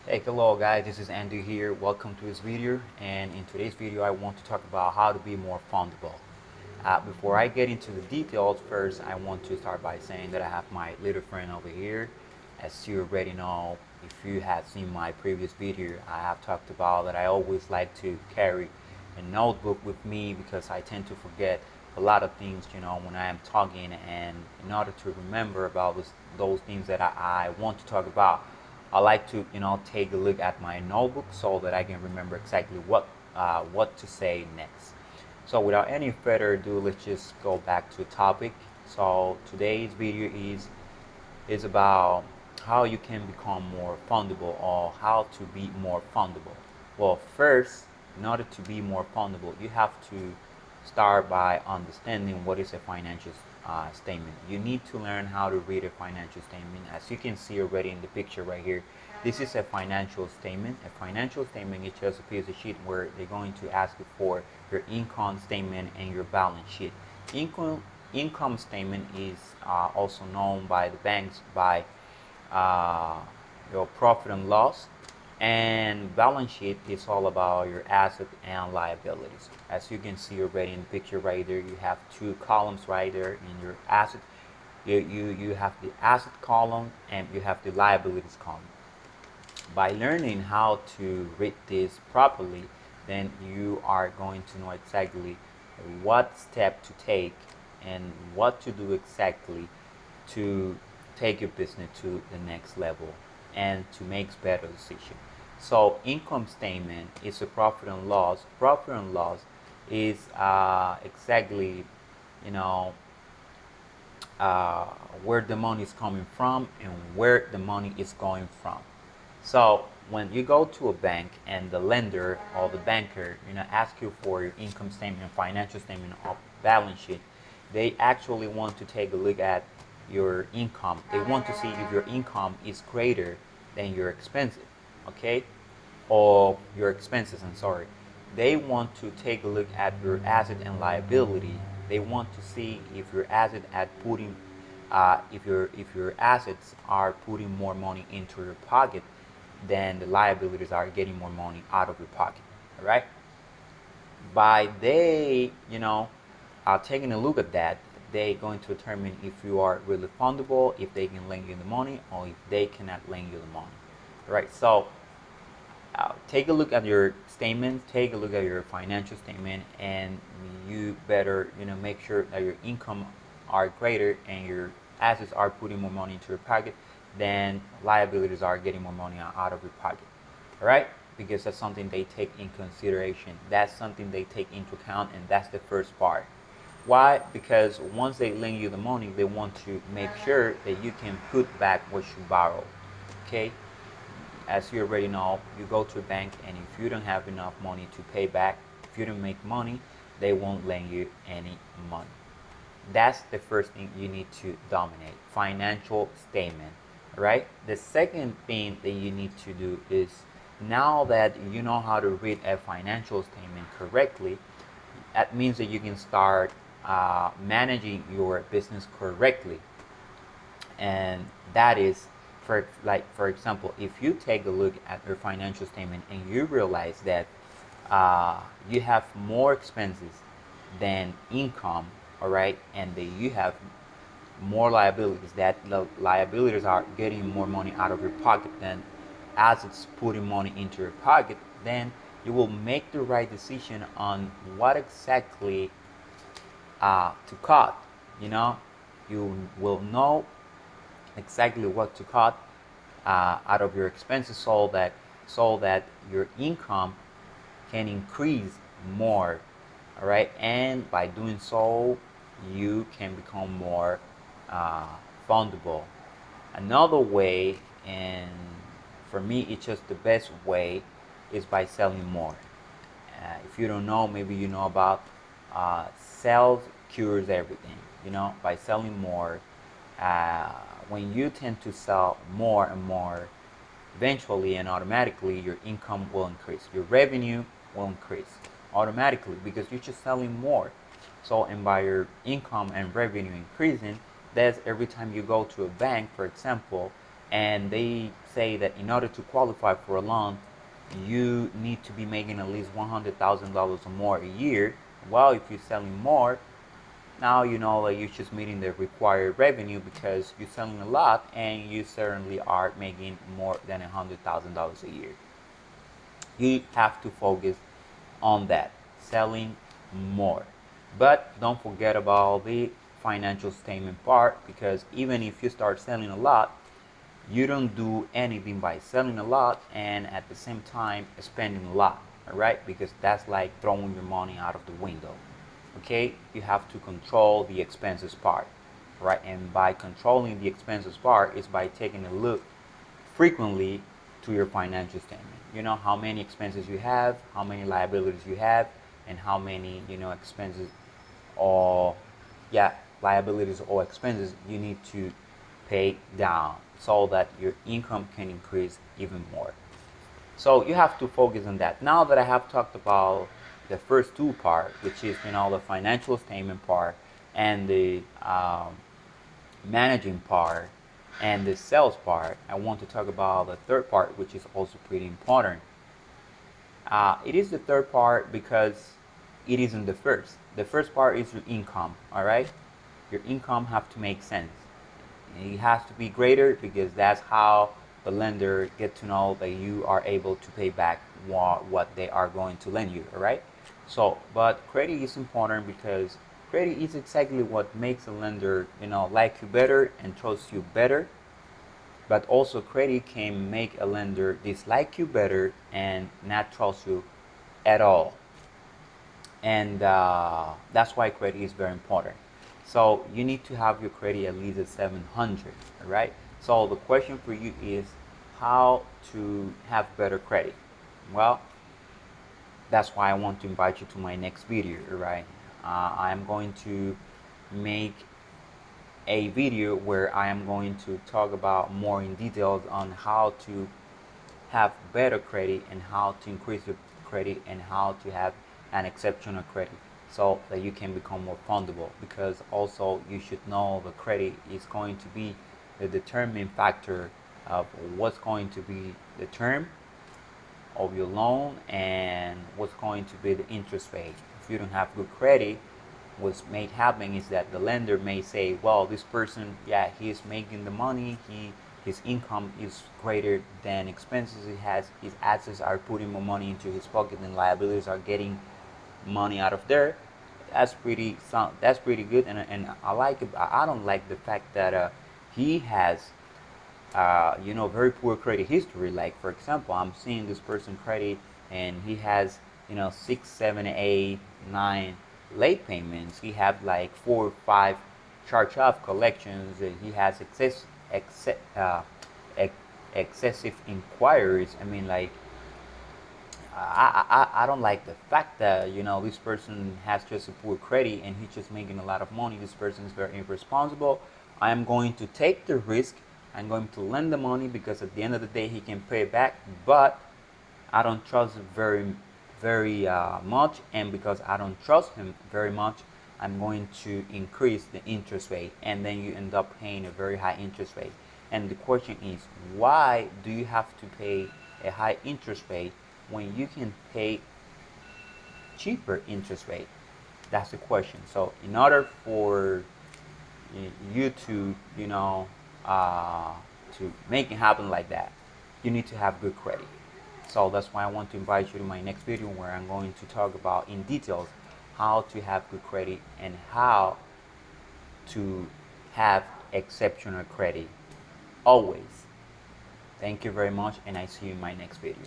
Hey, hello guys, this is Andy here. Welcome to this video, and in today's video I want to talk about how to be more fundable. Before I get into the details, first I want to start by saying that I have my little friend over here. As you already know, if you have seen my previous video, I have talked about that I always like to carry a notebook with me because I tend to forget a lot of things, when I am talking, and in order to remember about those things that I want to talk about, I like to, take a look at my notebook so that I can remember exactly what to say next. So without any further ado, let's just go back to the topic. So today's video is about how you can become more fundable or how to be more fundable. Well, first, in order to be more fundable, you have to start by understanding what is a financial statement. You need to learn how to read a financial statement. As you can see already in the picture right here, this is a financial statement. A financial statement is just a piece of sheet where they're going to ask you for your income statement and your balance sheet. Income statement is also known by the banks by uh, your profit and loss, and balance sheet is all about your assets and liabilities. As you can see already in the picture right there, you have two columns right there in your asset. You have the asset column and you have the liabilities column. By learning how to read this properly, then you are going to know exactly what step to take and what to do exactly to take your business to the next level and to make better decisions. So income statement is a profit and loss. Profit and loss is exactly, you know, uh, where the money is coming from and where the money is going from. So when you go to a bank and the lender or the banker, ask you for your income statement, financial statement, or balance sheet, they actually want to take a look at your income. They want to see if your income is greater than your expenses, okay? Or your expenses, I'm sorry. They want to take a look at your asset and liability. They want to see if your asset at putting if your assets are putting more money into your pocket, then the liabilities are getting more money out of your pocket. All right. By they, taking a look at that, they going to determine if you are really fundable, if they can lend you the money, or if they cannot lend you the money. All right. So take a look at your statement, take a look at your financial statement, and you better, make sure that your income are greater and your assets are putting more money into your pocket than liabilities are getting more money out of your pocket. All right? Because that's something they take in consideration. That's something they take into account, and that's the first part. Why? Because once they lend you the money, they want to make sure that you can put back what you borrow. Okay? As you already know, you go to a bank, and if you don't have enough money to pay back, if you don't make money, they won't lend you any money. That's the first thing you need to dominate: financial statement. Right? The second thing that you need to do is, now that you know how to read a financial statement correctly, that means that you can start managing your business correctly. And that is, for example, if you take a look at your financial statement and you realize that you have more expenses than income, all right, and that you have more liabilities, that the liabilities are getting more money out of your pocket than assets putting money into your pocket, then you will make the right decision on what exactly to cut. You know, you will know exactly what to cut out of your expenses so that your income can increase more. All right, and by doing so, you can become more uh, fundable. Another way, and for me it's just the best way, is by selling more. If you don't know, maybe you know about sales cures everything. By selling more, uh, when you tend to sell more and more, eventually and automatically your income will increase, your revenue will increase automatically because you're just selling more. So, and by your income and revenue increasing, that's every time you go to a bank, for example, and they say that in order to qualify for a loan, you need to be making at least $100,000 or more a year. Well, if you're selling more, now you know that you're just meeting the required revenue because you're selling a lot and you certainly are making more than $100,000 a year. You have to focus on that, selling more. But don't forget about the financial statement part, because even if you start selling a lot, you don't do anything by selling a lot and at the same time spending a lot, all right? Because that's like throwing your money out of the window. Okay, you have to control the expenses part, right? And by controlling the expenses part is by taking a look frequently to your financial statement. You know how many expenses you have, how many liabilities you have, and how many, expenses or, yeah, liabilities or expenses you need to pay down so that your income can increase even more. So you have to focus on that. Now that I have talked about the first two part, which is the financial statement part and the managing part and the sales part, I want to talk about the third part, which is also pretty important. It is the third part because it isn't the first. The first part is your income, all right? Your income have to make sense. It has to be greater because that's how the lender get to know that you are able to pay back what they are going to lend you, all right? So, but credit is important because credit is exactly what makes a lender, like you better and trust you better. But also credit can make a lender dislike you better and not trust you at all. And that's why credit is very important. So you need to have your credit at least at 700, all right? So the question for you is how to have better credit. Well, that's why I want to invite you to my next video, right? I'm going to make a video where I am going to talk about more in details on how to have better credit and how to increase your credit and how to have an exceptional credit so that you can become more fundable, because also you should know the credit is going to be the determining factor of what's going to be the term of your loan and what's going to be the interest rate. If you don't have good credit, what's may happen is that the lender may say, well, this person, yeah, he's making the money, his income is greater than expenses he has, his assets are putting more money into his pocket and liabilities are getting money out of there. That's pretty sound, that's pretty good, and I like it. I don't like the fact that he has very poor credit history. Like for example, I'm seeing this person credit and he has 6, 7, 8, 9 late payments. He have like 4 or 5 charge-off collections. He has excessive inquiries. I mean, like I don't like the fact that this person has just a poor credit and he's just making a lot of money. This person is very irresponsible. I am going to take the risk. I'm going to lend the money because at the end of the day he can pay it back. But I don't trust him very much, and because I don't trust him very much, I'm going to increase the interest rate, and then you end up paying a very high interest rate. And the question is, why do you have to pay a high interest rate when you can pay cheaper interest rate? That's the question. So in order for you to to make it happen like that, you need to have good credit. So that's why I want to invite you to my next video where I'm going to talk about in details how to have good credit and how to have exceptional credit always. Thank you very much, and I see you in my next video.